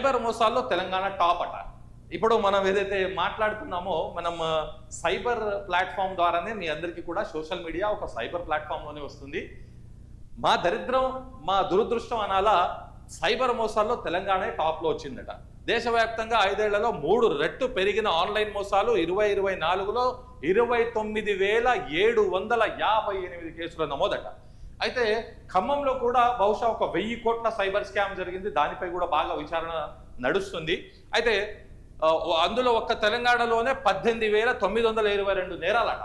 Cyber మోసాల్లో Telangana top అట. ఇప్పుడు మనం ఏదైతే మాట్లాడుతున్నామో మనం సైబర్ ప్లాట్ఫామ్ ద్వారానే మీ అందరికీ కూడా సోషల్ మీడియా ఒక సైబర్ ప్లాట్ఫామ్లోనే వస్తుంది. మా దరిద్రం మా దురదృష్టం అనాలా, సైబర్ మోసాల్లో తెలంగాణ టాప్లో వచ్చిందట. దేశవ్యాప్తంగా 5 ఏళ్లలో 3 రెట్లు పెరిగిన ఆన్లైన్ మోసాలు 2024లో 29,758 కేసులు నమోదట. అయితే ఖమ్మంలో కూడా బహుశా ఒక 1000 కోట్ల సైబర్ స్కామ్ జరిగింది. దానిపై కూడా బాగా విచారణ నడుస్తుంది. అయితే అందులో ఒక్క తెలంగాణలోనే 18,922 నేరాలట.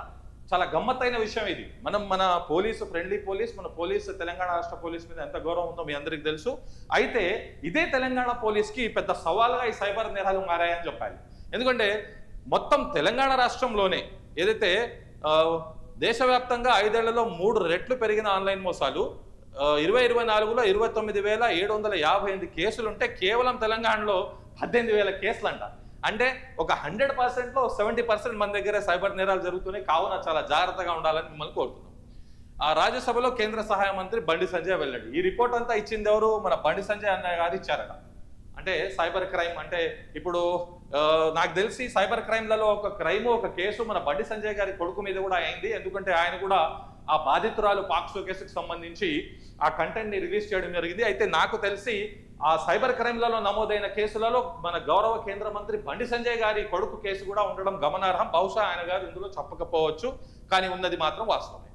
చాలా గమ్మత్తైన విషయం ఇది. మన పోలీసు ఫ్రెండ్లీ పోలీస్, మన పోలీసు తెలంగాణ రాష్ట్ర పోలీస్ మీద ఎంత గౌరవం ఉందో మీ అందరికీ తెలుసు. అయితే ఇదే తెలంగాణ పోలీస్కి పెద్ద సవాల్గా ఈ సైబర్ నేరాలు మారాయని చెప్పాలి. ఎందుకంటే మొత్తం తెలంగాణ రాష్ట్రంలోనే ఏదైతే దేశవ్యాప్తంగా 5 ఏళ్లలో 3 రెట్లు పెరిగిన ఆన్లైన్ మోసాలు, 2024లో 29,758 కేసులుంటే కేవలం తెలంగాణలో 18,000 కేసులంట. అంటే ఒక 100%లో 70% మన దగ్గర సైబర్ నేరాలు జరుగుతున్నాయి. కావున చాలా జాగ్రత్తగా ఉండాలని మిమ్మల్ని కోరుతున్నాం. ఆ రాజ్యసభలో కేంద్ర సహాయ మంత్రి బండి సంజయ్ వెళ్ళాడు. ఈ రిపోర్ట్ అంతా ఇచ్చింది ఎవరు? మన బండి సంజయ్ అన్నయ్య గారు ఇచ్చారట. అంటే సైబర్ క్రైమ్ అంటే ఇప్పుడు నాకు తెలిసి సైబర్ క్రైమ్లలో ఒక కేసు మన బండి సంజయ్ గారి కొడుకు మీద కూడా అయింది. ఎందుకంటే ఆయన కూడా ఆ బాధితురాలు పాక్సో కేసుకు సంబంధించి ఆ కంటెంట్ ని రిలీజ్ చేయడం జరిగింది. అయితే నాకు తెలిసి ఆ సైబర్ క్రైమ్లలో నమోదైన కేసులలో మన గౌరవ కేంద్ర మంత్రి బండి సంజయ్ గారి కొడుకు కేసు కూడా ఉండడం గమనార్హం. బహుశా ఆయన గారు ఇందులో చెప్పకపోవచ్చు, కానీ ఉన్నది మాత్రం వాస్తవమే.